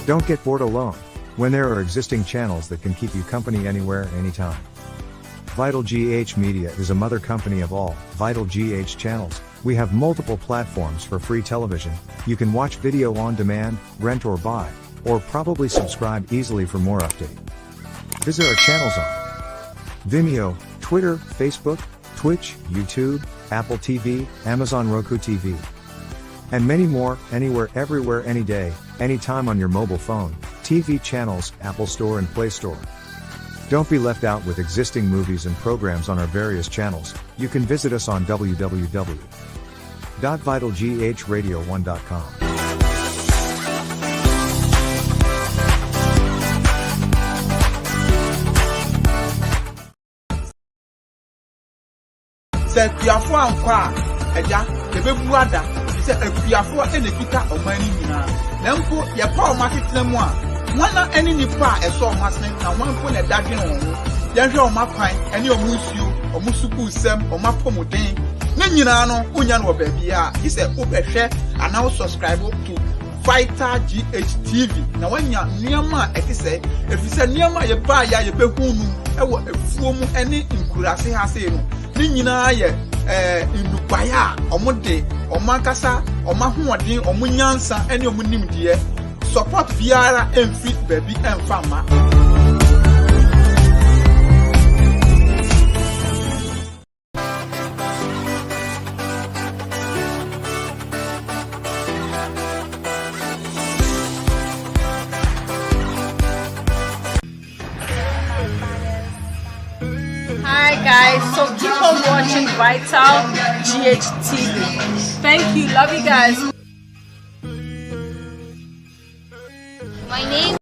Don't get bored alone, when there are existing channels that can keep you company anywhere, anytime. VitalGH Media is a mother company of all VitalGH channels. We have multiple platforms for free television. You can watch video on demand, rent or buy, or probably subscribe easily for more update. Visit our channels on Vimeo, Twitter, Facebook, Twitch, YouTube, Apple TV, Amazon Roku TV, and many more, anywhere, everywhere, any day, anytime on your mobile phone, TV channels, Apple Store and Play Store. Don't be left out with existing movies and programs on our various channels. You can visit us on www.vitalghradio1.com. Say piafo ankwa eja ebe buada say piafo enekita omani nyina na mpo ye pa o marketing mu a wana eni nipa eso o masen na wanfo na dadwe no ho ye hwe o makwan eni o musuo o musuku sem o mapomoden na nyina no unya no baabia he say o behwe and now subscribe to VitalGH TV na wanya niama etise efise niama ye ba ya ye behunu ewo efuo mu eni nkurase ha sei no ni nyina ye inubaya omode omakasa omahoodin omunyansa ene omunimdie support biara emfi baby emfama. Hi guys, so keep on watching VitalGH TV. Thank you, love you guys. My name.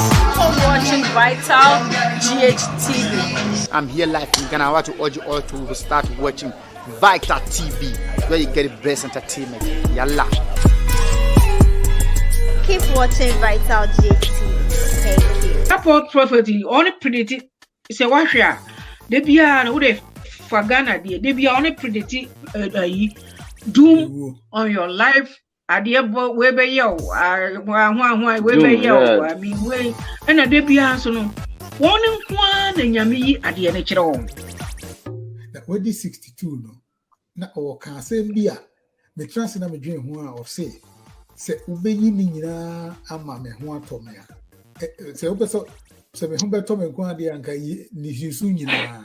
Keep on watching VitalGH TV. I'm here live in Ghana. I want to urge you all to start watching Vital TV, where you get the best entertainment. Yalla. Keep watching VitalGH TV. Thank you. Support prophecy only predicted. Say what share? They be an would for Ghana. They be only predicted doom on your life. Adia bo webe yo. Webe yo. I mean way. And a debut so no. One and yami adia natural. That what this 62 no. Na o can say bia. Me trans na me dream ho of say ubeyi ni nyina ama me ho atome a. Say opeso se me ho beto me ko ade anka yi ni hisu nyina.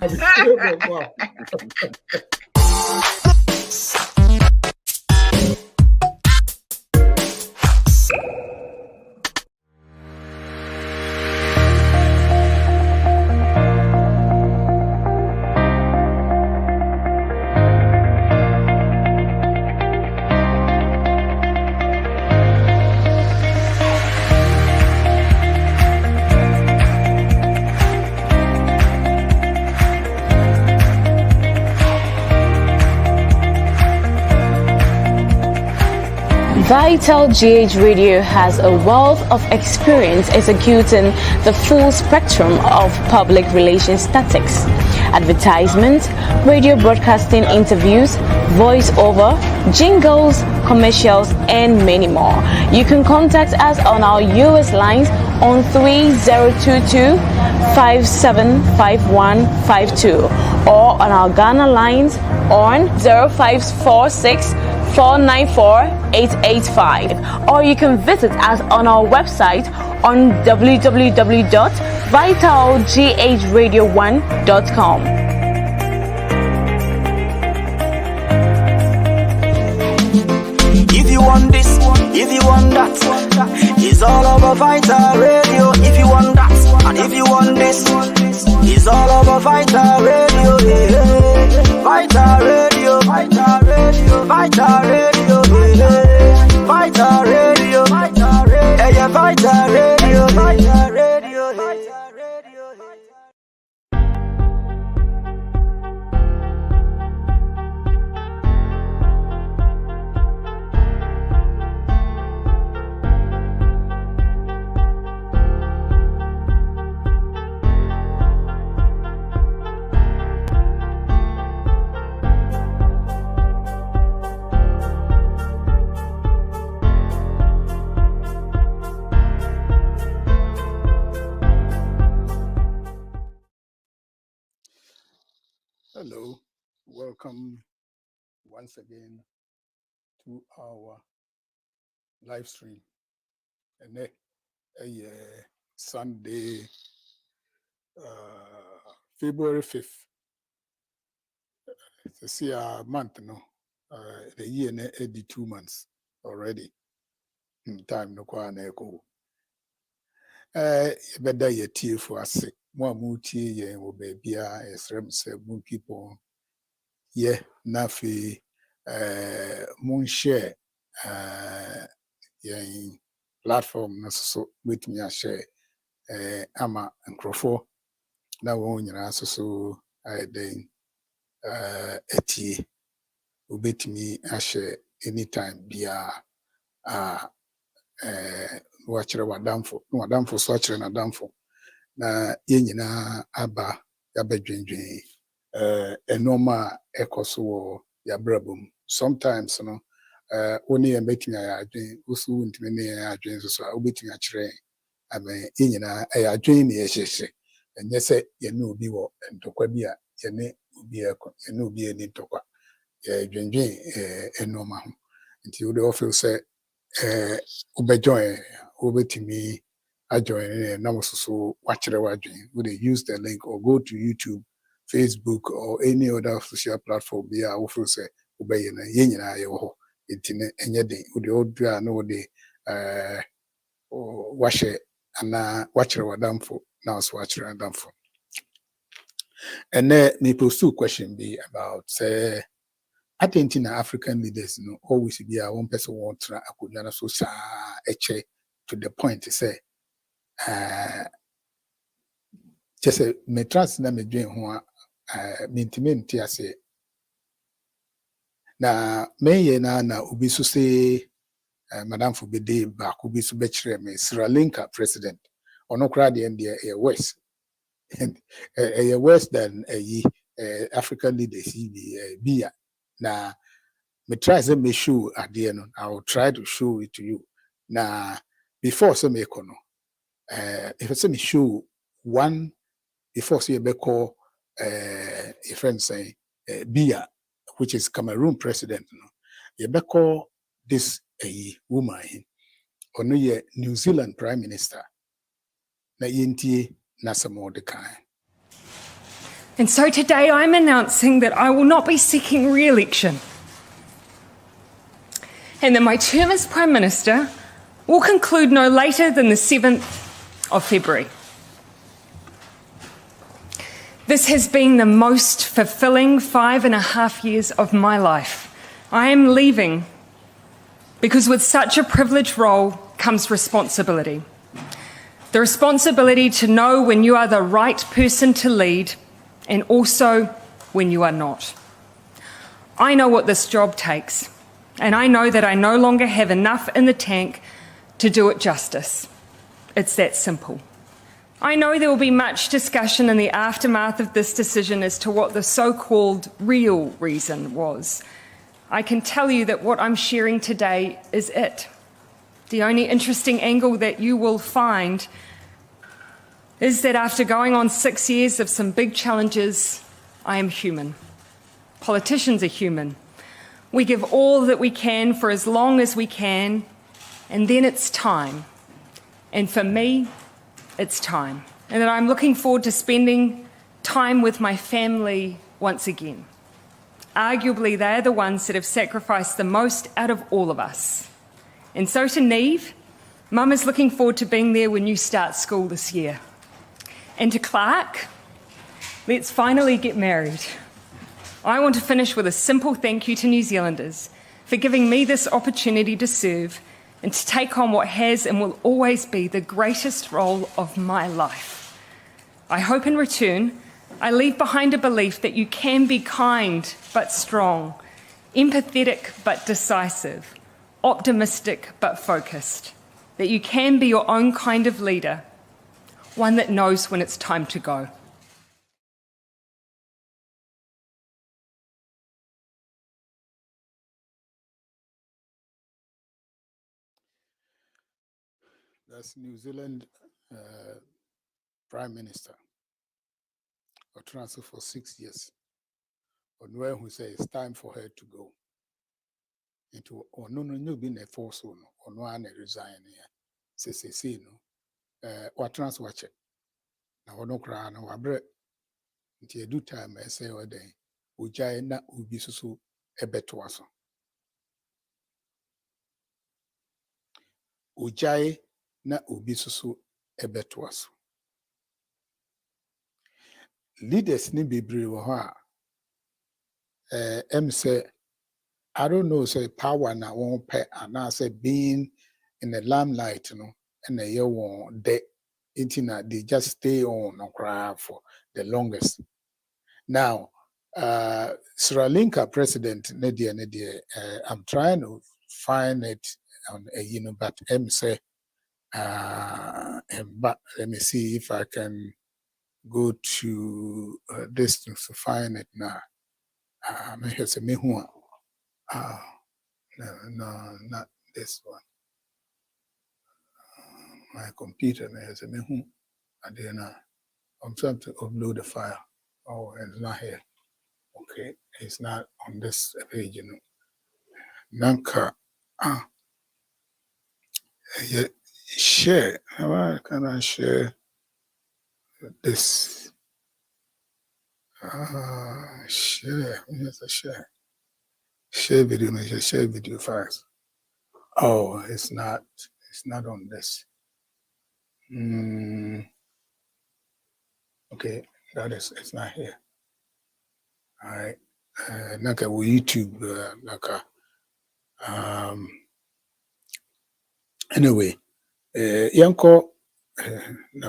VitalGH Radio has a wealth of experience executing the full spectrum of public relations tactics, advertisement, radio broadcasting, interviews, voiceover, jingles, commercials, and many more. You can contact us on our US lines on 3022-575152 or on our Ghana lines on 0546 494-885, or you can visit us on our website on www.vitalghradio1.com. If you want this, if you want that, it's all over Vital Radio. If you want that, and if you want this, it's all over Vital Radio. Vital Radio, Vital Radio, Vital Radio, Vital Radio, Vital Radio, Vital Radio, Vital Radio, Vital Radio. Hello, welcome once again to our live stream. And Sunday, February 5th. It's a month no. The year 82 months already. Time no kwa na eko. Beda ye tie for us. Mo amu tie ye wo bebia esrem se mu people. Yeah, nafi moon share yeah platform na so with me share ama nkrofo na wo nyina so den etie obetimi share anytime bia watchere wadamfo so akere na damfo na ye nyina aba yabadwendwen enoma ekoso wo yabrabum sometimes no oni ye betimi ayadwen osu ntimi ne ayadwen so obetimi akere amen ye nyina ayadwen ne yehye enye se ye ne obi wo ntokwa bi a ye ne obi ekọ ye ne obi eni ntokwa ye dwendwen enoma ho nti wo de ofel se obetimi join na so watchere wadwen we dey use the link or go to YouTube, Facebook or any other social platform be a offer say obey na ye nyina ye ho intine enye den we dey odua na we dey washe ana watchere wadamfo na so watchere wadamfo and me pursue question be about say I think in African leaders, always be a one person want to akudana so sa eche to the point to say, just a me trans na me dwen ho mintimenti ase na me na obi so say madam for bede ba ko bi so be kire me Sri Lanka president ono kra de e west and worse than African leaders be na me try say me show adie no I will try to show it to you na before say me kono if I say me show one before say be call a friend saying Bia which is Cameroon president no you be call this woman ono ye New Zealand prime minister na yintie na samo de kan. And so today I'm announcing that I will not be seeking re-election and that my term as Prime Minister will conclude no later than the 7th of February. This has been the most fulfilling 5.5 years of my life. I am leaving because with such a privileged role comes responsibility. The responsibility to know when you are the right person to lead and also when you are not. I know what this job takes, and I know that I no longer have enough in the tank to do it justice. It's that simple. I know there will be much discussion in the aftermath of this decision as to what the so-called real reason was. I can tell you that what I'm sharing today is it. The only interesting angle that you will find is that after going on 6 years of some big challenges, I am human. Politicians are human. We give all that we can for as long as we can, and then it's time. And for me, it's time. And that I'm looking forward to spending time with my family once again. Arguably, they're the ones that have sacrificed the most out of all of us. And so to Neve, Mum is looking forward to being there when you start school this year. And to Clark, let's finally get married. I want to finish with a simple thank you to New Zealanders for giving me this opportunity to serve and to take on what has and will always be the greatest role of my life. I hope in return, I leave behind a belief that you can be kind but strong, empathetic but decisive, optimistic but focused, that you can be your own kind of leader, one that knows when it's time to go. That's New Zealand Prime Minister, or transfer for 6 years. Onwe who says it's time for her to go. Into or no be a force or no one resign here. Say no. What transfer check. Now no cry no abre. Until do time I say or day. Ujai na ubi so ebetuaso. Ujai na ubi so ebetuaso. Leaders ni bebree wɔ hɔ a em say I don't know say power na won pɛ anaasɛ being in the limelight no and ɛyɛ wɔn de nti na they just stay on no cry for the longest. Now Sri Lanka president ne deɛ I'm trying to find it on but em say but let me see if I can go to this to find it now. Me has a me who no, not this one. My computer has a me who and then I'm trying to upload the file. Oh, it's not here. Okay, it's not on this page, you know. Nanka yeah, share. How can I share this? Share. Yes, a share. Share video, share video files. Oh, it's not on this. Okay, it's not here. All right. Naka we YouTube anyway, yanko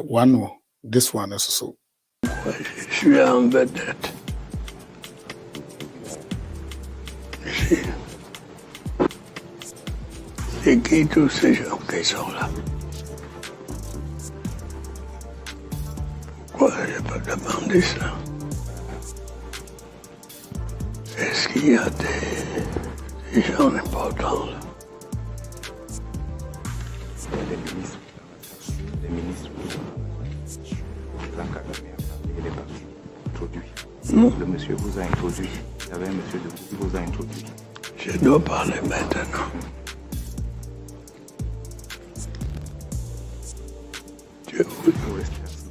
one this one is so. Je suis en vedette. C'est qui tous ces gens qui sont là? Pourquoi je n'ai pas demandé ça? Est-ce qu'il y a des gens importants là? Les ministres introduit. Le monsieur vous a introduit. Il y avait un monsieur qui vous a introduit. Je dois parler maintenant. Je vous rester assis.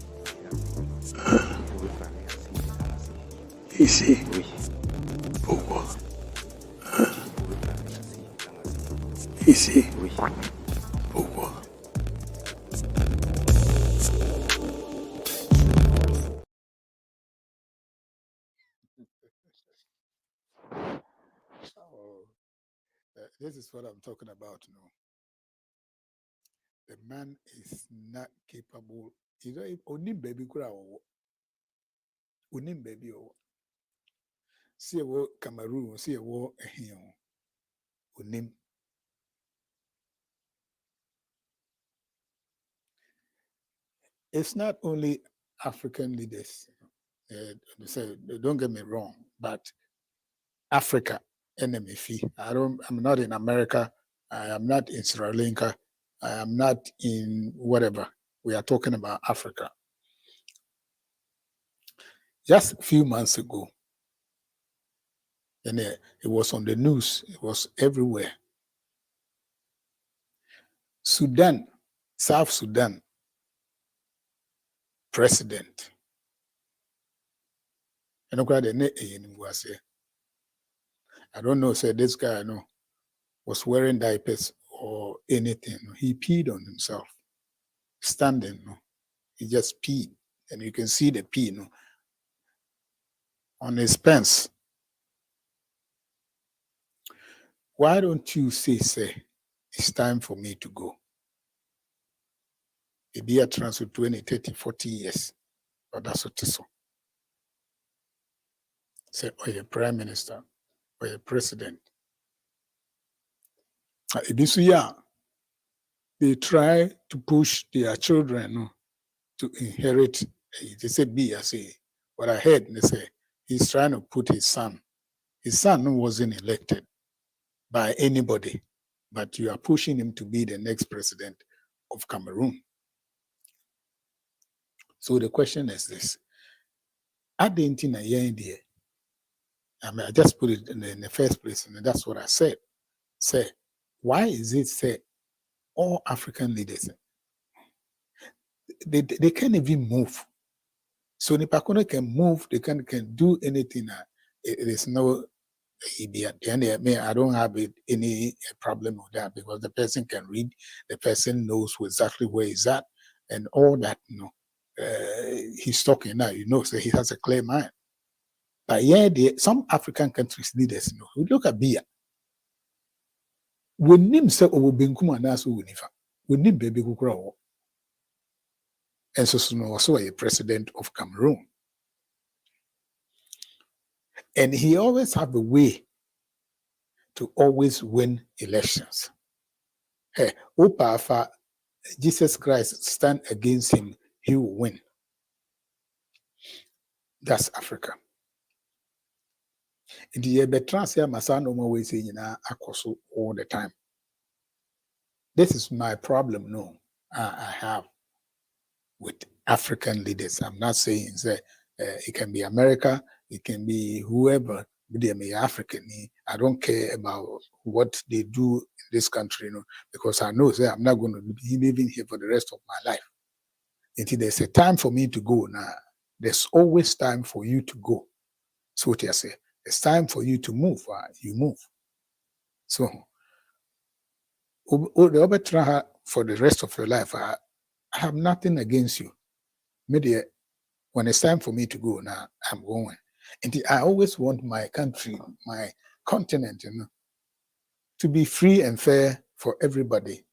Ici? Oui. Pourquoi? Ici? Oui. Pourquoi? This is what I'm talking about, you know. The man is not capable. You know, only baby could have only baby or see a war Cameroon, see a war here. Unim. It's not only African leaders. Don't get me wrong, but Africa enemy fee. I'm not in America. I am not in Sri Lanka. I am not in whatever. We are talking about Africa. Just a few months ago, and it was on the news. It was everywhere. Sudan, South Sudan president. I don't know, say this guy was wearing diapers or anything. He peed on himself, standing. He just peed, and you can see the pee on his pants. Why don't you say, it's time for me to go? It be a transfer 20, 30, 40 years. But that's what it is. Say, or your prime minister, or your president. They try to push their children to inherit. They say, I say, what I heard, they say, he's trying to put his son. His son wasn't elected by anybody, but you are pushing him to be the next president of Cameroon. So the question is this. Adentina yendie I mean, I just put it in the first place, and that's what I said. Say, why is it say all African leaders they can't even move? So Nipakuna can move, they can do anything. It is no I don't have any problem with that because the person can read, the person knows exactly where he's at, and all that. He's talking now. So he has a clear mind. But yeah, some African countries leaders, we look at Bia. When him say over Benkuma Nasu Unifa, when him baby Kukra, and so also a president of Cameroon. And he always have a way to always win elections. Hey, Opa, Jesus Christ stand against him, he will win. That's Africa. In the Betransia Masano always saying Akoso all the time. This is my problem. No, I have with African leaders. I'm not saying that it can be America, it can be whoever, but they may African. I don't care about what they do in this country, because I know that I'm not going to be living here for the rest of my life. Until there's a time for me to go now. There's always time for you to go. So what I say, it's time for you to move. You move. So the other for the rest of your life, I have nothing against you. Maybe when it's time for me to go now, I'm going. And I always want my country, my continent, to be free and fair for everybody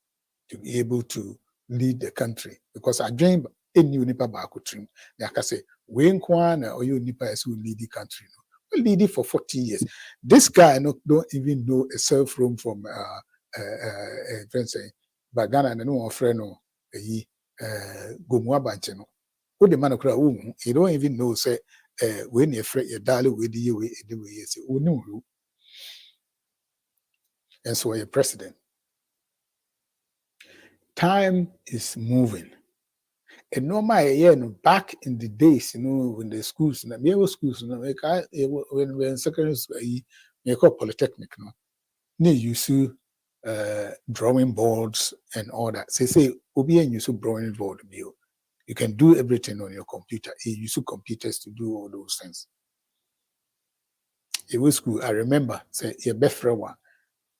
to be able to lead the country. Because I dream in Unipa Bakutrim, like I say, Wayne Kwana or Unipa is who lead the country. We lead it for 40 years. This guy don't even know a cell phone from friends say, but Ghana and no friend no Gomwa Bancheno. Who the man of you don't even know say when you're afraid you're dialing with the way you say, oh no. And so you're president. Time is moving. And normal, back in the days, when the schools, when we're in secondary school, you call polytechnic, they use drawing boards and all that. Say, Obi and use drawing board, you can do everything on your computer. You use computers to do all those things. It was school. I remember, say, your best one.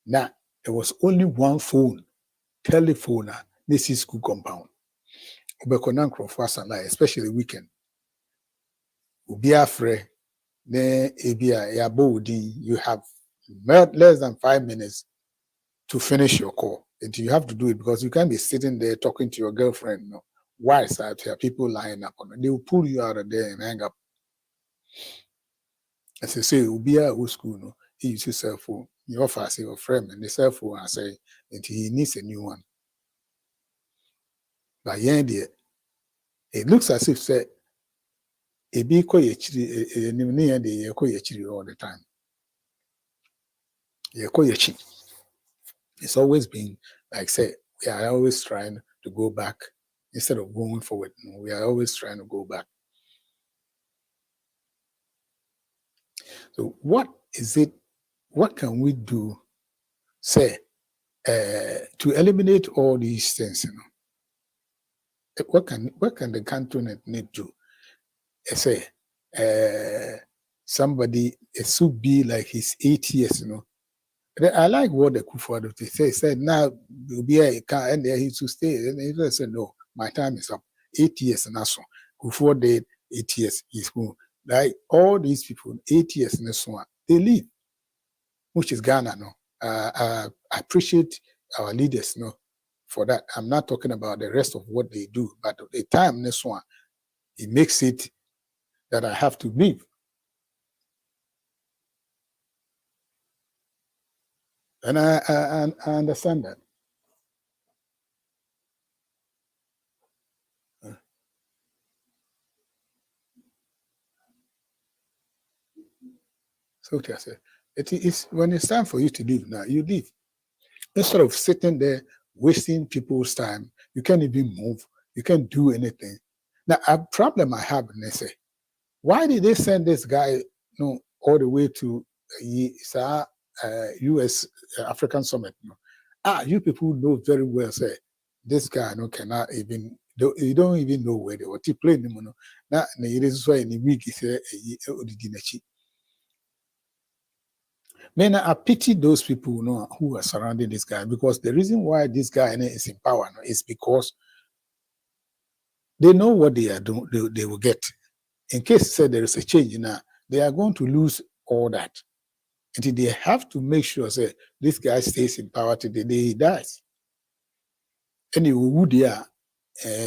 Now, there was only one phone, telephone, this is school compound. Especially weekend. You have less than 5 minutes to finish your call. And you have to do it because you can't be sitting there talking to your girlfriend. Why is that? There are people lying up on it. They will pull you out of there and hang up. As I say, Ubia school, he uses his cell phone. You offer say your friend and the cell phone and say that he needs a new one. But yeah, it looks as if say a be all the time. It's always been like say we are always trying to go back instead of going forward. We are always trying to go back. So what is it? What can we do, say, to eliminate all these things? What can the continent need to? Say, somebody it should be like his 8 years, I like what the Kufuor said. Now will be a car and there he to stay. And he said, no, my time is up. 8 years and so Kufuor did 8 years. He's going. Like all these people, 8 years in this one, they leave, which is Ghana. I appreciate our leaders, for that. I'm not talking about the rest of what they do, but the time in this one, it makes it that I have to leave. And I understand that. So I said, it is when it's time for you to leave now, you leave. Instead of sitting there wasting people's time, you can't even move, you can't do anything. Now, a problem I have, and they say, why did they send this guy all the way to US African Summit. You people know very well, say, this guy no cannot even, you don't even know where they were playing him. Now, it is why in the week, he said, Man, I pity those people who are surrounding this guy, because the reason why this guy is in power is because they know what they are doing, they will get. In case there is a change now, they are going to lose all that. And they have to make sure this guy stays in power till the day he dies. Anyway,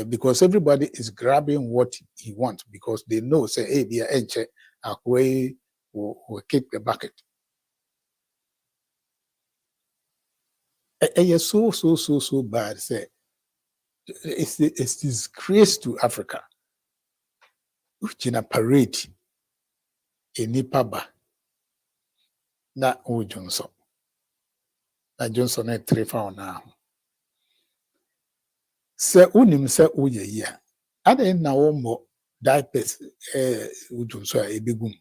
because everybody is grabbing what he wants, because they know, hey, they are Akwe will kick the bucket. It's so bad. It's disgrace to Africa. Which in a parade in Nipaba. Na Johnson. Na Johnson had 3 pounds now. Unim se uye ya. Ade na more diapers Johnson a bigum.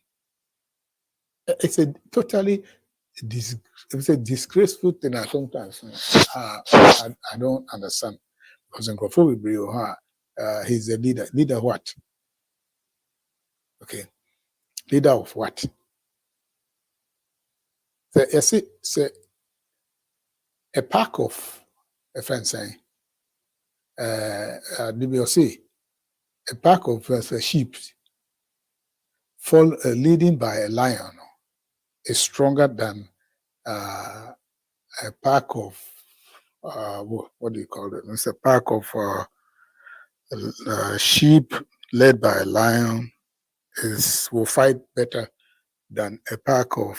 It's a totally it's a disgraceful thing. Sometimes I don't understand. Because in Kofobi he's a leader. Leader what? Okay. Leader of what? Say a pack of a friend saying DBOC, a pack of sheep leading by a lion is stronger than a pack of what do you call it? It's a pack of sheep led by a lion will fight better than a pack of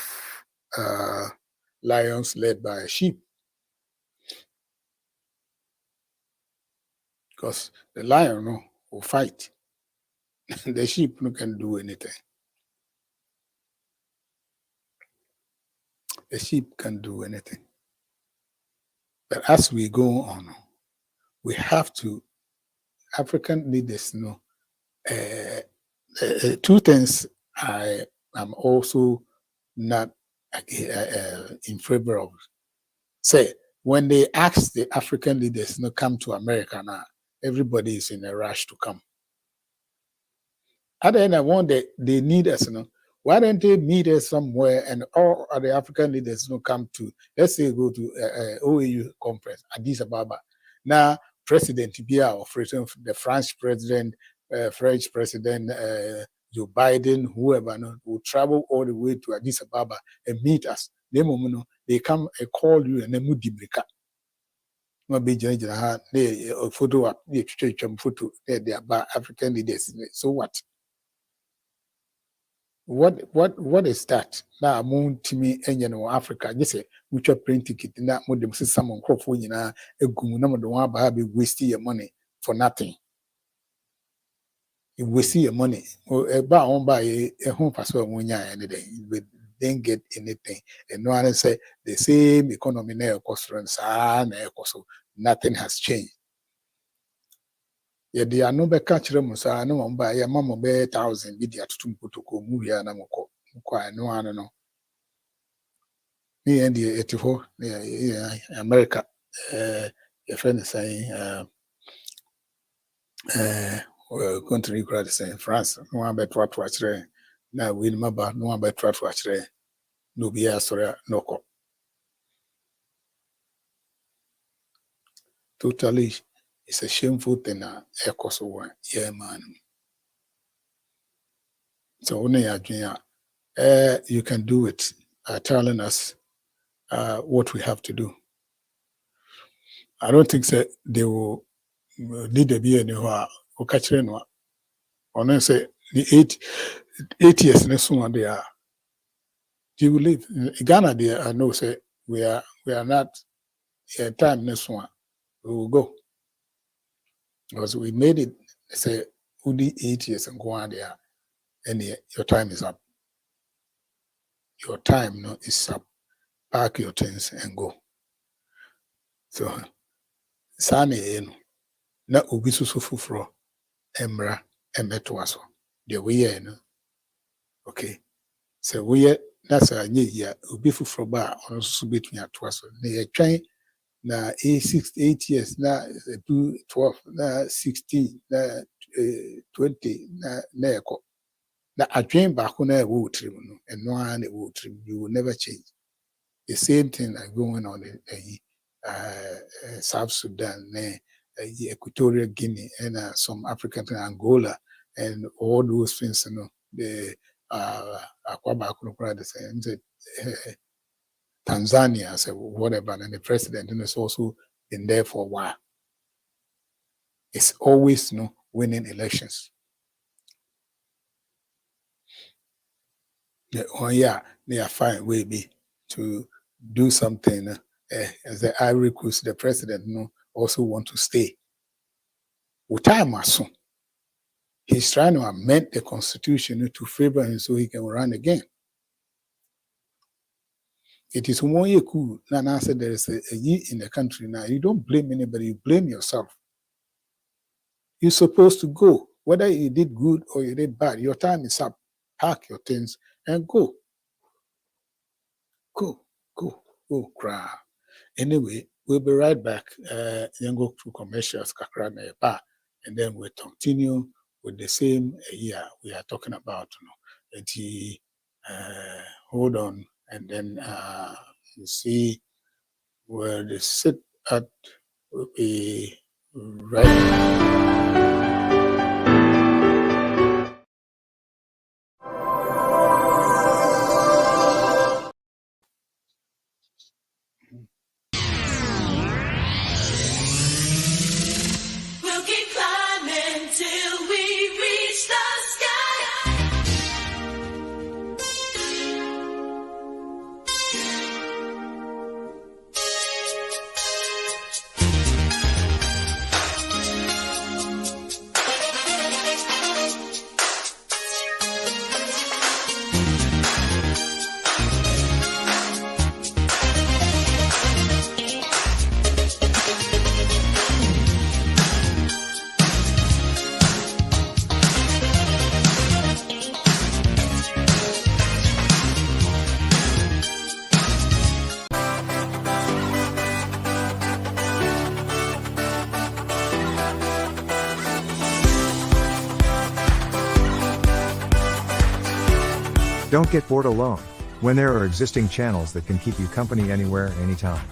lions led by a sheep. Because the lion will fight. The sheep can do anything. The sheep can do anything. But as we go on, we have to, African leaders know, 2 things I am also not in favor of. Say, when they ask the African leaders to come to America now, everybody is in a rush to come. At the end of one day, they need us. Why don't they meet us somewhere and all other African leaders come to, let's say, go to OAU conference, Addis Ababa. Now, President Biya or the French president, Joe Biden, whoever, will travel all the way to Addis Ababa and meet us. They come and call you and then move the photo up, photo, they are African leaders. So what? What is that? Now moon to me and Africa. Just say which print ticket in that modem system on crop a gum number the one by wasting your money for nothing. You waste your money. Or a buy a home password when you're anything. You didn't get anything. And no one say the same economy now cost so nothing has changed. Yeah, they are no be catch them, so I know by a mama be 1,000 media to put movie and I'm quite no one know. Me and the 84, America, your friend is saying, country crowd saying France, no one bet what watch there. Now we remember no one bet what watch there. No be a story, no co. Totally, it's a shameful thing. Cost one, yeah, man. So only you can do it, telling us what we have to do. I don't think that they will lead the beer anywhere or catch anyone. Or not say the 8 years next one they are. You will leave. In Ghana, they I know say we are not time next one. We will go. Because we made it say only 8 years and go on there. And your time is up. Your time is up. Pack your things and go. So Sani na obi susu fufuro emra emeto aso. The way okay. So we that's a year will be for bar or so between at twice. They train na 8 years na 12 na 16 na 20 na eko. Na adwen baako na ɛwɔ trim no ɛno ara na ɛwɔ trim. You will never change. The same thing is going on in South Sudan, Equatorial Guinea, and some African Angola, and all those things. You know, the Tanzania, so whatever, and the president has also been there for a while. It's always, you know, winning elections. Yeah, they are fine, way be to do something. As the Ivory Coast, the president, you know, also want to stay. With time, soon. He's trying to amend the constitution to favor him so he can run again. It is one year cool. Nana said there is a year in the country now. You don't blame anybody, you blame yourself. You're supposed to go. Whether you did good or you did bad, your time is up. Pack your things and go. Go, cry. Anyway, we'll be right back. Go through commercials, and then we'll continue with the same year we are talking about. You know, hold on, and then you see where they sit at will be right. Don't get bored alone, when there are existing channels that can keep you company anywhere, anytime.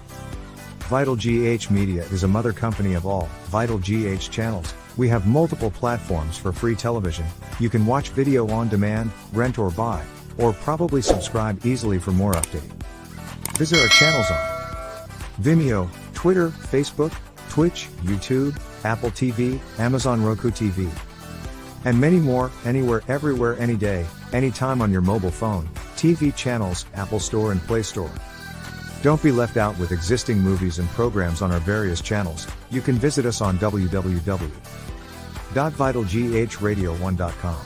VitalGH Media is a mother company of all VitalGH channels. We have multiple platforms for free television. You can watch video on demand, rent or buy, or probably subscribe easily for more updates. Visit our channels on Vimeo, Twitter, Facebook, Twitch, YouTube, Apple TV, Amazon Roku TV, and many more, anywhere, everywhere, any day, anytime on your mobile phone, TV channels, Apple Store and Play Store. Don't be left out with existing movies and programs on our various channels. You can visit us on www.vitalghradio1.com.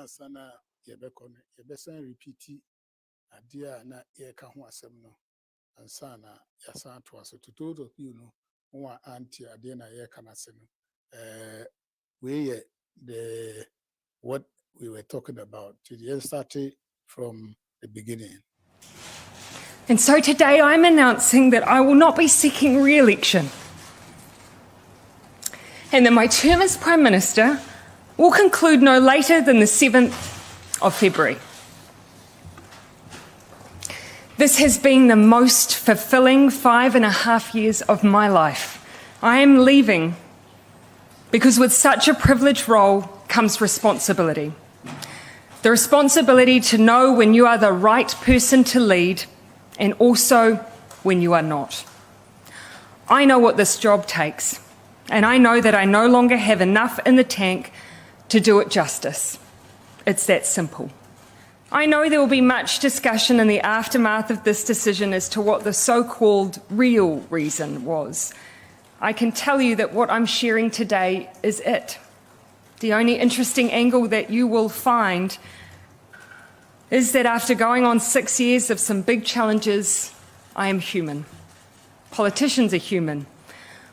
Sana yebekone yebesan repeat idea na yeka ho asem no and sana yasa to us to those of you know who are anti adena ye kanase no we the what we were talking about to started from the beginning. And so today I'm announcing that I will not be seeking re-election and that my term as Prime Minister will conclude no later than the 7th of February. This has been the most fulfilling 5.5 years of my life. I am leaving because with such a privileged role comes responsibility. The responsibility to know when you are the right person to lead and also when you are not. I know what this job takes, and I know that I no longer have enough in the tank to do it justice. It's that simple. I know there will be much discussion in the aftermath of this decision as to what the so-called real reason was. I can tell you that what I'm sharing today is it. The only interesting angle that you will find is that after going on 6 years of some big challenges, I am human. Politicians are human.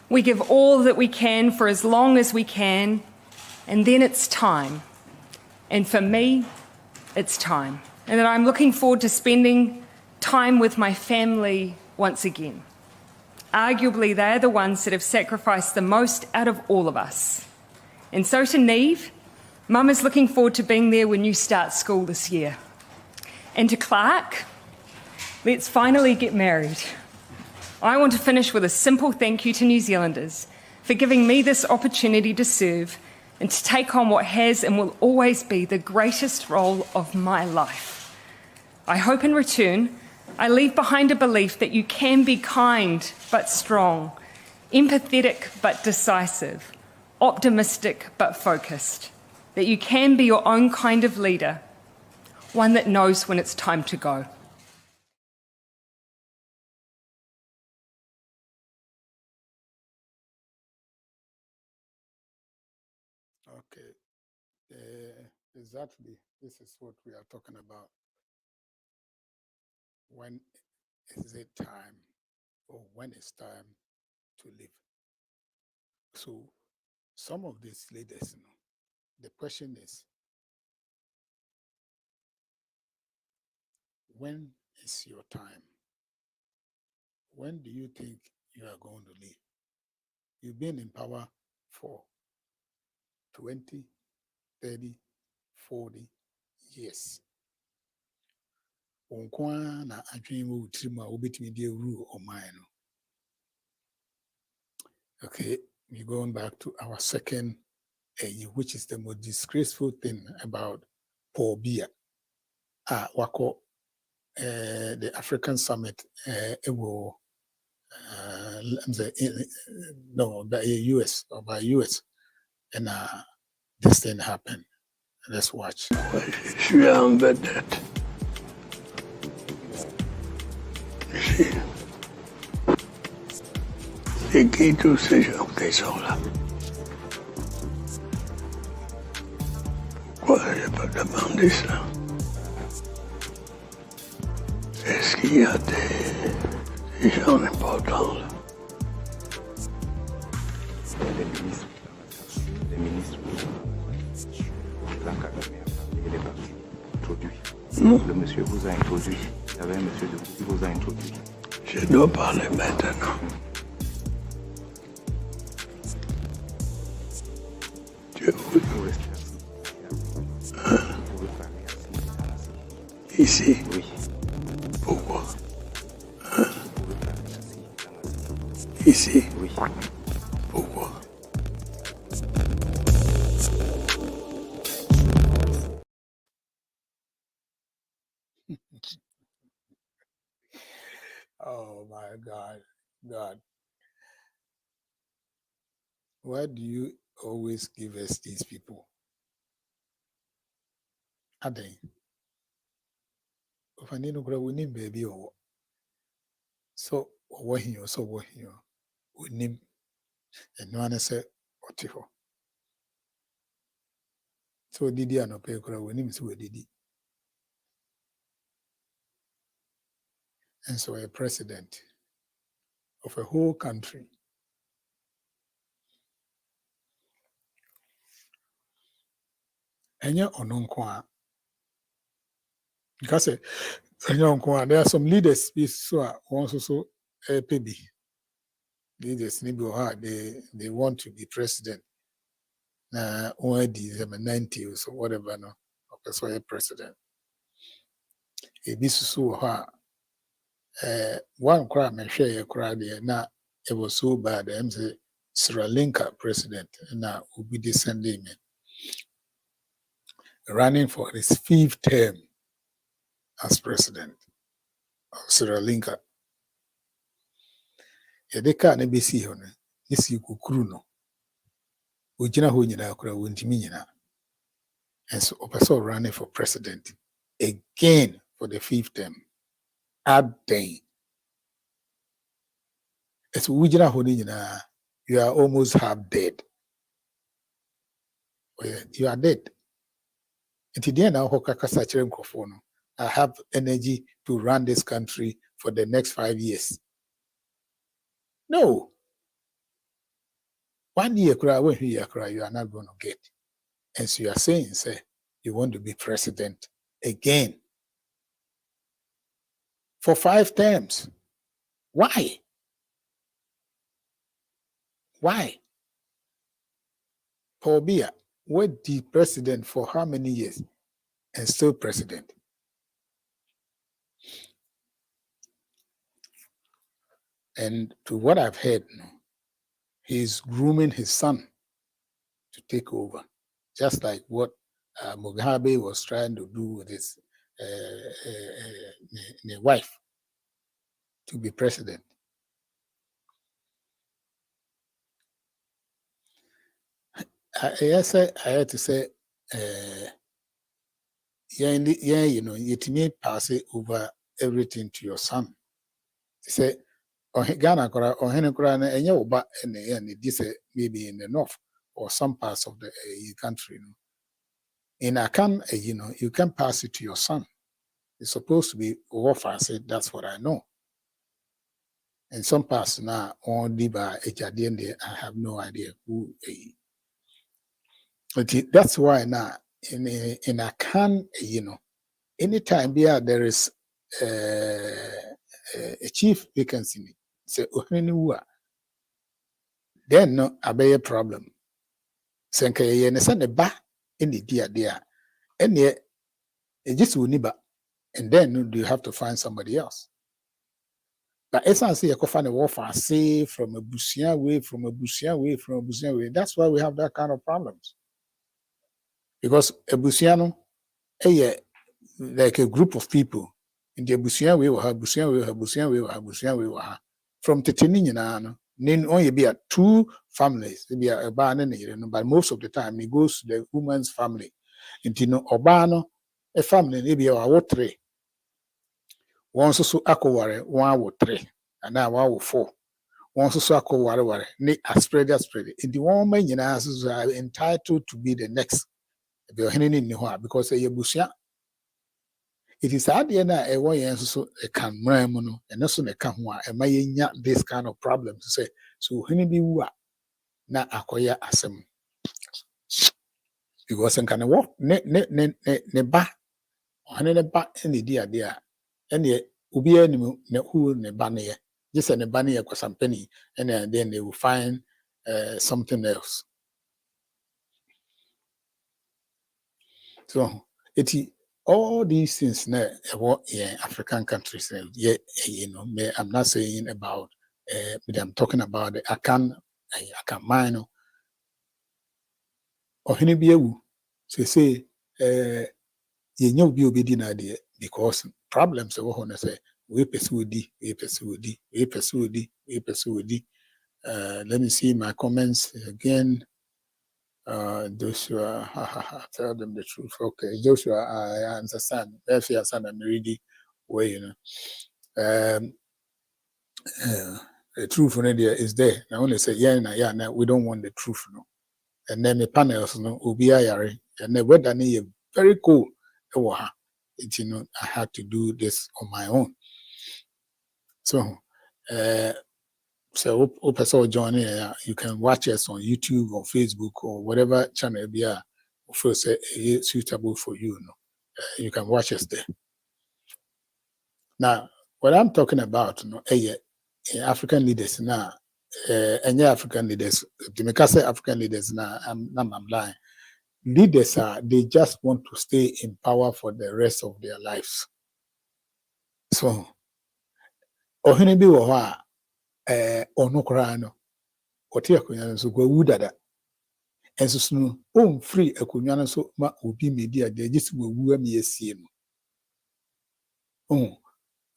We give all that we can for as long as we can, and then it's time. And for me, it's time. And that I'm looking forward to spending time with my family once again. Arguably, they're the ones that have sacrificed the most out of all of us. And so to Neve, Mum is looking forward to being there when you start school this year. And to Clark, let's finally get married. I want to finish with a simple thank you to New Zealanders for giving me this opportunity to serve and to take on what has and will always be the greatest role of my life. I hope in return, I leave behind a belief that you can be kind but strong, empathetic but decisive, optimistic but focused, that you can be your own kind of leader, one that knows when it's time to go. Okay, exactly. This is what we are talking about. When is it time, or when it's time to leave? So, some of these leaders, you know, the question is, when is your time? When do you think you are going to leave? You've been in power for 20, 30, 40 years. Na adwene wo tirim a wobetimi de rule or mine. Okay, we're going back to our second which is the most disgraceful thing about Paul Biya. Wako the African Summit will no by US or by US, and this thing happened. Let's watch. Je suis en vedette. C'est qui tous ces gens qui sont là? Pourquoi je n'ai pas demandé ça? Est-ce qu'il y a des gens importants là? Les ministres, il est parti introduit. Le monsieur vous a introduit. Il y avait un monsieur qui vous a introduit. Je dois parler maintenant. Je vous... Ici? Oui. Pourquoi? Ici? Oui. Pourquoi? Oh my God. Why do you always give us these people? Are they? If I need to grow, we need baby or so what here, so what here. We need and no one say what you. So Didi and Opera, we need to Didi. and so a president of a whole country. And you're on because there are some leaders who are also PB. Leaders they want to be president. Already 90 or so, whatever, no, or president. One crowd may share a crowd there. Now it was so bad. I'm the Sri Lanka president now will be descending running for his 5th term as president of Sri Lanka. Yedeka ne besi ho no isi kukuru no ojina ho nyina akura wontimi nyina. And so person running for president again for the 5th term. Day. As ojina ho nyina, you are almost half dead. Oh yeah, you are dead. I have energy to run this country for the next 5 years. No. 1 year, you are not going to get. And so you are saying, say, you want to be president again for 5 terms. Why? Why? Paul Biya, what the president for how many years and still president? And to what I've heard, he's grooming his son to take over, just like what Mugabe was trying to do with his wife to be president. I had to say, you pass it over everything to your son. Say, Ghana or Henekura and Yoba and this maybe in the north or some parts of the country. In Akan, you can pass it to your son. It's supposed to be off. I said, that's what I know. And some parts now on Diba HRD, I have no idea who. But that's why now in Akan, anytime there is a chief vacancy, say then no a problem. Senka ye ne send ba in the dear and ye just uniba, and then you have to find somebody else. But essence you can find a warfare say from a Busia way, from a Busia way, from a Busia way. That's why we have that kind of problems. Because a Busiano, like a group of people in the Busia way or Busia way, Busia way, Busia way, from Tetini, then only be 2 families, maybe a barn and but most of the time it goes to the woman's family. Intino Obano, a family, maybe a 3. One so akoware, 1 3, and now 1 4. One so akoware, ne a spread. In the woman, are entitled to be the next. Because a busia. It is hard a way so a can mono, and also a camwa, and may this kind of problem to say. So, henny be wa na akoya asem. Because I can walk ne ba, or ne ba any dear, and yet ubi any who ne banny, just a banny for some penny, and then they will find something else. So, all these things now, African countries, I'm not saying about, but I'm talking about the Akan mine, or any be say, you know, be obedient idea because problems are going to say, we pursue. Let me see my comments again. Joshua, tell them the truth. Okay, Joshua, I understand. If you son, I'm ready. Where the truth is there. I only say yeah. We don't want the truth, no. And then the panels, no, Ubiayari, and the weather very cool. I had to do this on my own. So, so person join here, you can watch us on YouTube or Facebook or whatever channel be first suitable for you. You can watch us there. Now, what I'm talking about, African leaders now, any African leaders, to say African leaders now, I'm lying. Leaders they just want to stay in power for the rest of their lives. So, ohene bi wo ho a ono kra no ote akonya no so gwa wu dada enso sunu on free akonya no so ma obi medi ade agisi wu am yesie no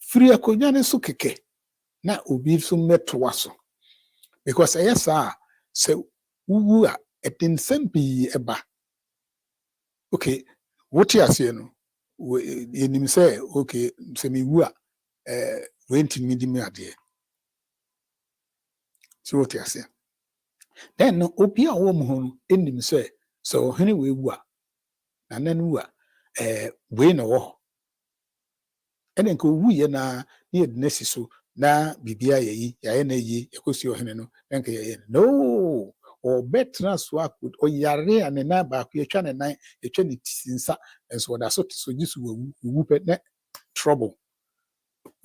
free akonya no so keke na obi so meto aso because ayesa se wu a etin sempi eba okay wote ase no yenim say okay se me wu a wenti midi me ade so wote ase then no obi a wo mu ho no enim say so hene we wu a na nanu a we na wo ene nko wu ye na ye nesi so na bibia ye ya na yi ekosi ohene no enka ye no o betra so akod o yare ane na ba ku etwa ne nan etwa ne tisinsa enso da so so gisu wu pe ne trouble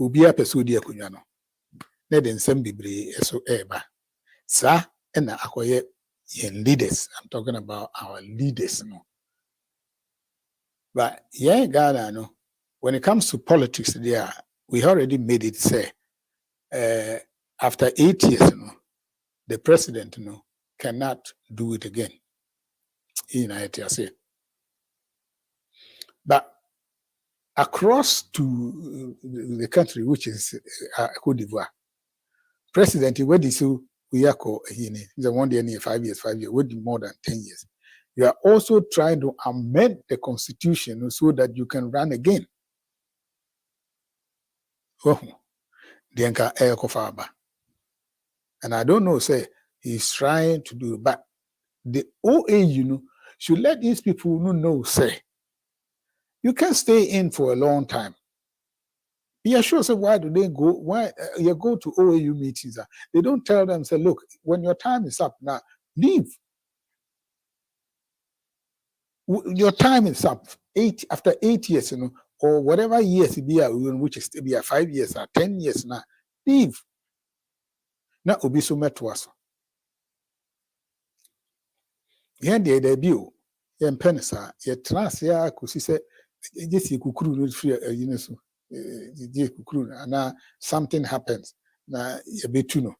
obi a person di akonwa no na de nsem bibre eso eba sa ena akoye yen leaders. I'm talking about our leaders no. But yeah, Ghana, no, when it comes to politics, there we already made it say after 8 years, the president cannot do it again. In ITC. But across to the country, which is Cote d'Ivoire, president, where did you we are called the 1 year, 5 years, with more than 10 years. You are also trying to amend the constitution so that you can run again. Oh, and I don't know, say he's trying to do, but the OA, should let these people know, say, you can stay in for a long time. Yeah, sure. So why do they go? Why you go to OAU meetings? They don't tell them, say, look, when your time is up, now leave. Your time is up. After 8 years, or whatever years it be, which is be 5 years or 10 years now, leave. Now obi so met to us. Yeah, the debut. Yeah, penisa. Yeah, trans. Yeah, kusi say, just you kukuru no free. So, kukuru. And now something happens. Na you be too no.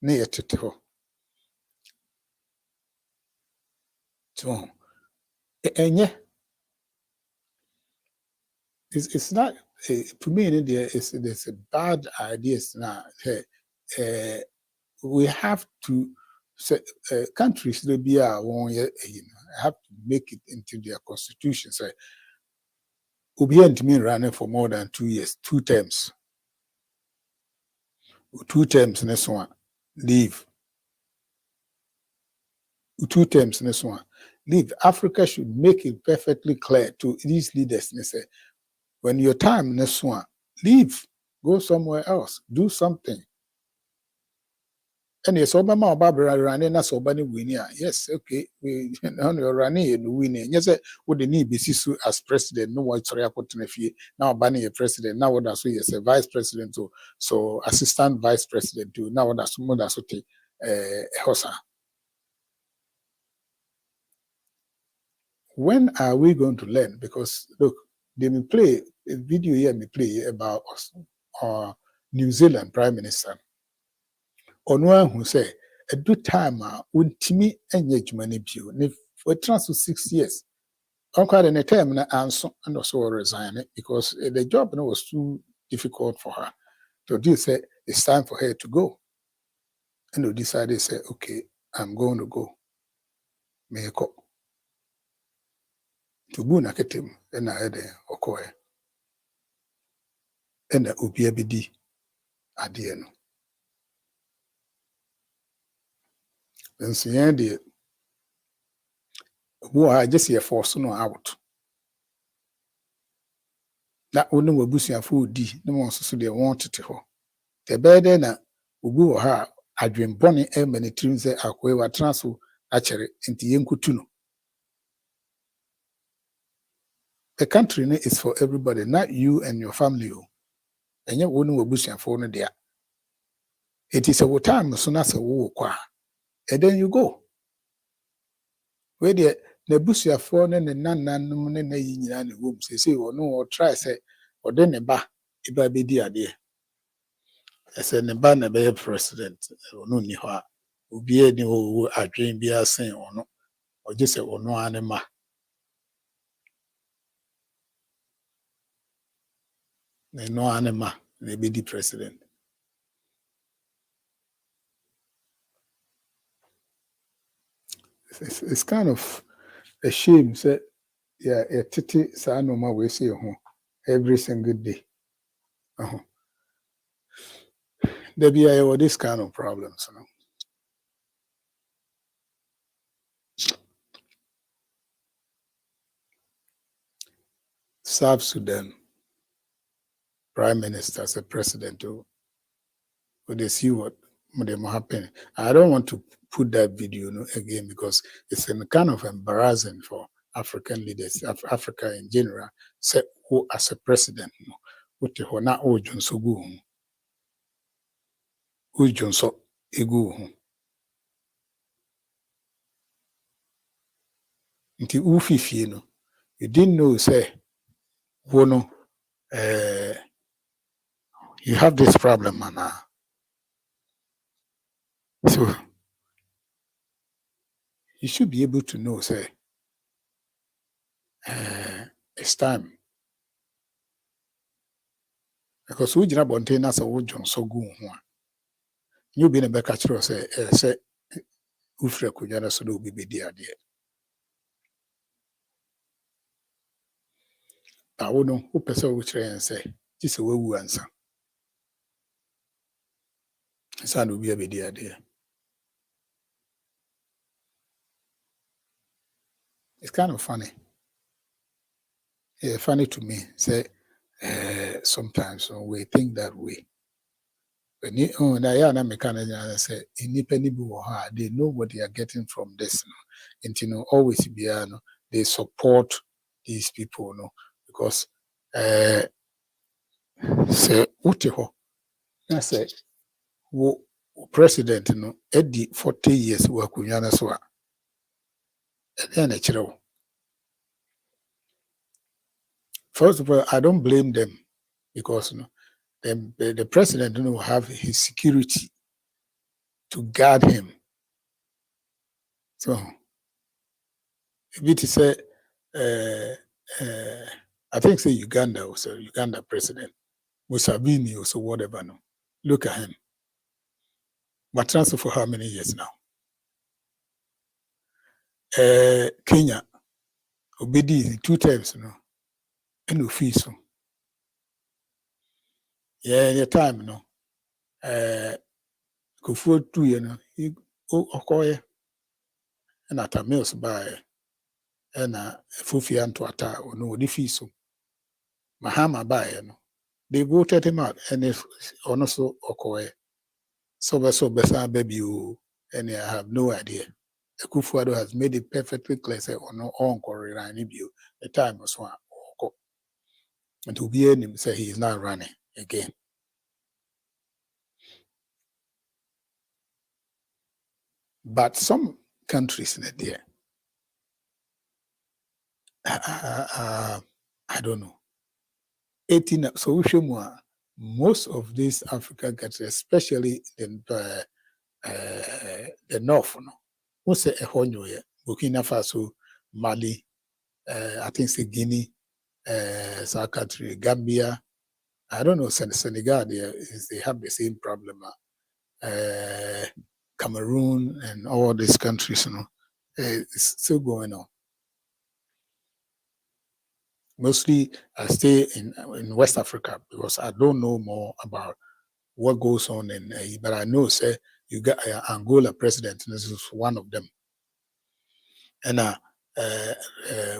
Ne yetete ho. So, enye. It's not to me. There's a bad ideas now. We have to countries they be have to make it into their constitution. Say, Obi and me running for more than 2 years, 2 terms. 2 terms next one, leave. 2 terms next one, leave. Africa should make it perfectly clear to these leaders. They say, when your time next one, leave, go somewhere else, do something. And yes, Obama Barbara running as Obani winning. Yes, okay, we running and winning. Yes, would the need be as president? No one sorry, I put in a fee. Now banning a president. Now what that's yes, a vice president too. So assistant vice president too. Now what that's more that's what Hosa. When are we going to learn? Because look, they may play a video here, me play about us, New Zealand Prime Minister. Ono who say a good time untimi enye adwuma ne bio ne for transfer 6 years. Onkwade ne term na anso and also resign it because the job was too difficult for her. So this say it's time for her to go. And they decided say, okay, I'm going to go. May ko. To bu na ketem na ede okoe. And obi abedi ade no. And so yeah, who are just here force no out. na wonu wabusuafo di na mo nso so de won tete ho the better na ogu wo ha adwenbone e manitrim se akoe wa transo akere enti yenkutu no. The country is for everybody, not you and your family. And you wouldn't wabusian for no there. It is a time soon as a war qua. And then you go. Where the Nebusia phone and nan in room say or no or try say or then a bar if I be dear. I said the ban a president or no niha will be any who are dream be a saying or no or just say or no anima. No anima, they be the president. It's kind of a shame, say, yeah, a titty sanoma we see home every single day. There be this kind of problems, you know. South Sudan, Prime Minister, as a president, would they see what would happen? I don't want to put that video again because it's kind of embarrassing for African leaders, Africa in general. Say who as a president, what the na ojun so go, ojun so ego. Nti ufifi no, you didn't know say, wono, you have this problem, man. So you should be able to know, say, it's time. Because we jina bonte na sa wojon so go ho a. You be na be ka kire say ufre kunyana so do be di ade. Ta wo no wo pese wo kire en say ti se wawu ansa. Sa no be di ade. It's kind of funny. Yeah, funny to me. Say sometimes we think that way. When you say they know what they are getting from this. And always be they support these people, because say Utiho, I say president Eddie 40 years work kunyana so a first of all, I don't blame them because the president will have his security to guard him. So if it is I think say Uganda also, Uganda president, Museveni also whatever no. Look at him. But transfer for how many years now? Kenya, Obedi 2 times, and fees. Yeah, the time, go for 2 years, he okoye, and at a meals by, and Fufi and Tuata, or no, the fees. Mahama by, they voted him out, and if also okoye. So Besa baby, and I have no idea. Kufuado has made it perfectly clear, say, or no, on the time was one. And to be him say he is not running again. But some countries in there, I don't know. 18. So we show most of these African countries, especially in the north, we say Burkina Faso, Mali, I think it's Guinea, South country, Gambia. I don't know, Senegal, they have the same problem. Cameroon and all these countries, it's still going on. Mostly, I stay in West Africa because I don't know more about what goes on but I know, say, you got Angola president, and this is one of them. And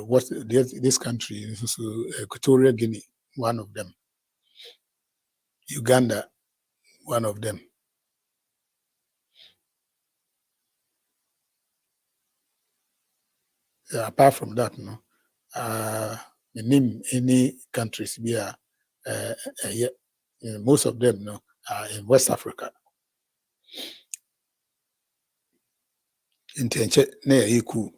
what this country, Equatorial Guinea, one of them. Uganda, one of them. Apart from that, no, name any countries we are, most of them, no, are in West Africa. In Tenche, near Iku.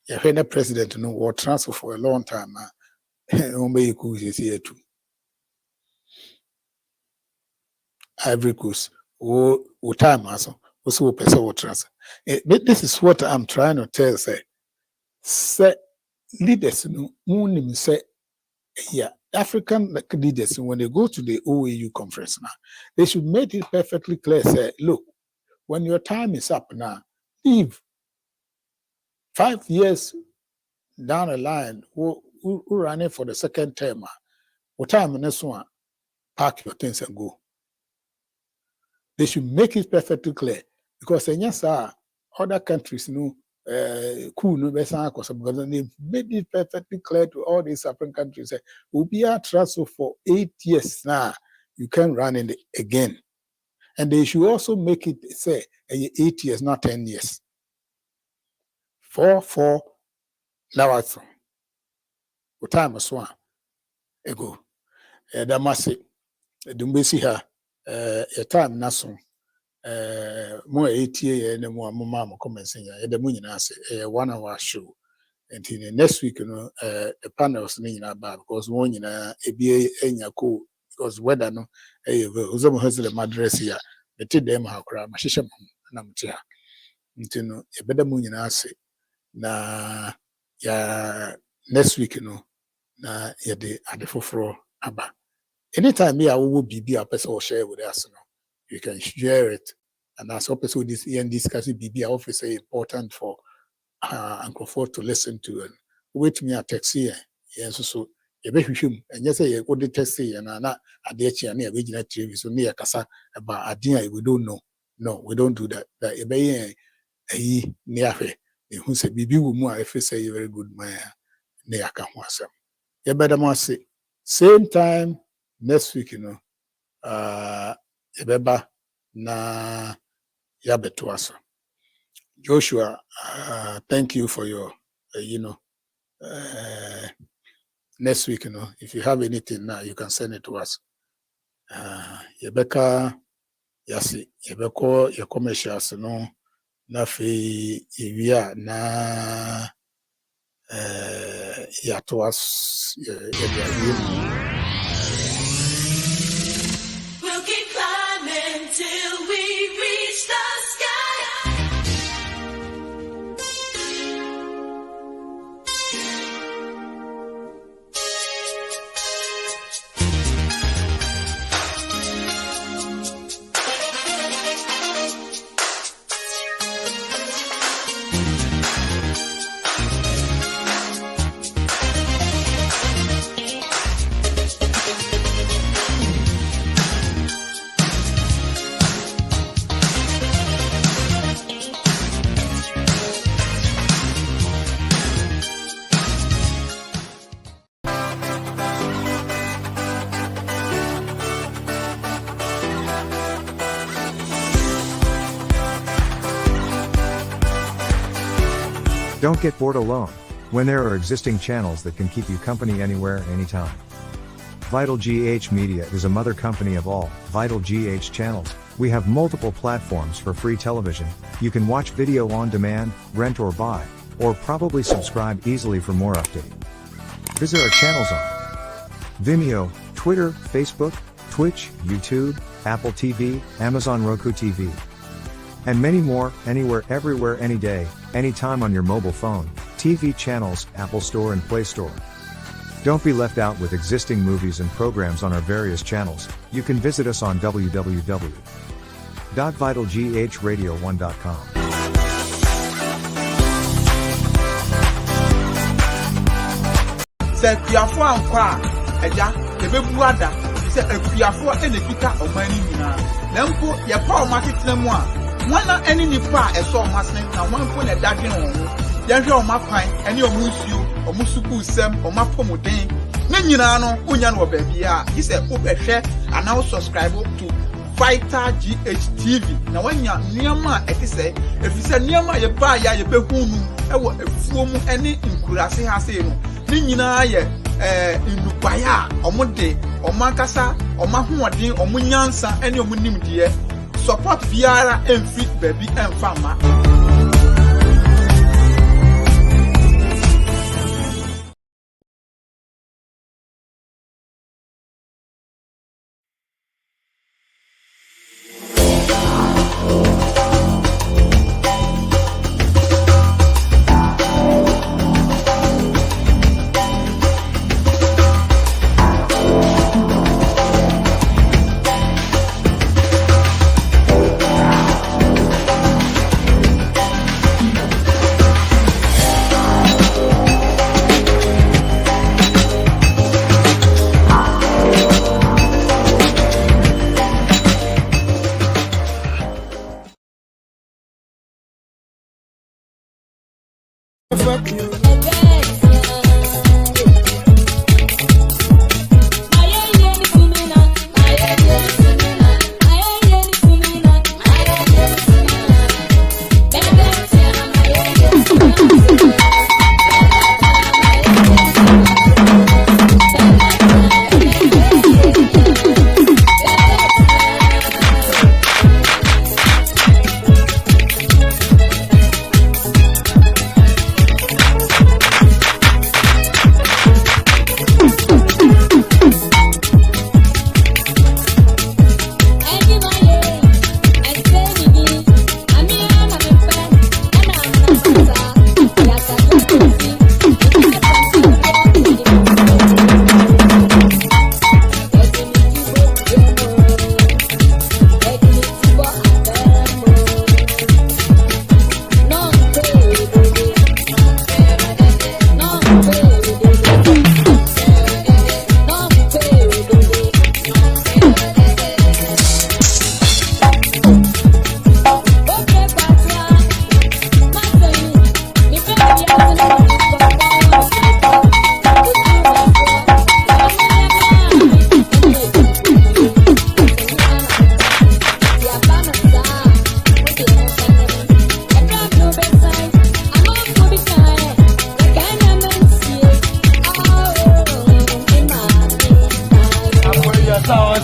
The president, no, war transfer for a long time. Iku is here too. Ivory Coast, time also person transfer. This is what I'm trying to tell. Say leaders, no, say, yeah, African leaders, when they go to the OAU conference now, they should make it perfectly clear. Say, look, when your time is up now, leave. 5 years down the line, who running for the second term, what time in this one, pack your things and go. They should make it perfectly clear because yes, other countries know cool no because they made it perfectly clear to all these African countries. We'll be a transfer for 8 years now. You can run in again, and they should also make it say 8 years, not 10 years. 4 now what time is one ago. That must say don't see her. A time naso more 8 years and more mama comments in the moon as a 1 hour show. And in the next week, the panels need about because one in a BA in your cool because weather no some has the madress here. The tea them how cry, my shisha namtia. Into a better moon in us. Na ya next week, na ya de at the foforo aba. Anytime me I will be a person or share with us, you can share it. And as also this and discussing BB office is important for Uncle Ford to listen to and wait me a text here. Yes, so you be him and yes, I go the text here and I'm not a ditch and a regional TV so near Casa about a dinner we don't know. No, we don't do that. That you be a near who said BB will more if you say you're very good man near Kamwasam. You better must say same time. Next week, Ebeba na yabetuasa. Joshua, thank you for your, next week, if you have anything now, you can send it to us. Yebeka, yasi, yebeko, your commercials, na fe, ivia, na, yatuas, Till we reach the sky. Don't get bored alone, when there are existing channels that can keep you company anywhere, anytime. VitalGH Media is a mother company of all VitalGH channels. We have multiple platforms for free television. You can watch video on demand, rent or buy, or probably subscribe easily for more updates. Visit our channels on Vimeo, Twitter, Facebook, Twitch, YouTube, Apple TV, Amazon Roku TV, and many more, anywhere, everywhere, any day, anytime on your mobile phone, TV channels, Apple Store and Play Store. Don't be left out with existing movies and programs on our various channels. You can visit us on www.vitalghradio1.com. Say Piafo ankwa eja ebebu ada say Piafo enekita omani nyina na mpo ye pa o market na mu a wana eni nipa eso masne na wanpo na dadwen ho ye hwe o makwan eni o musuo omo suku sem omo apomuden na nyina no unya no baabi a yi se obehwe ana wo subscribe to VitalGHTV na wanya niama etise efise niama ye ba ya ye behunu ewo efuo mu ene nkurase ha se no ni nyina ye indubaya omode omakasa omahoden omunyansa ene omunimdie support biara emfi baby emfama Fuck you.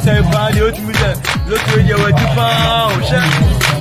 Say, bad, you look with you, what you found.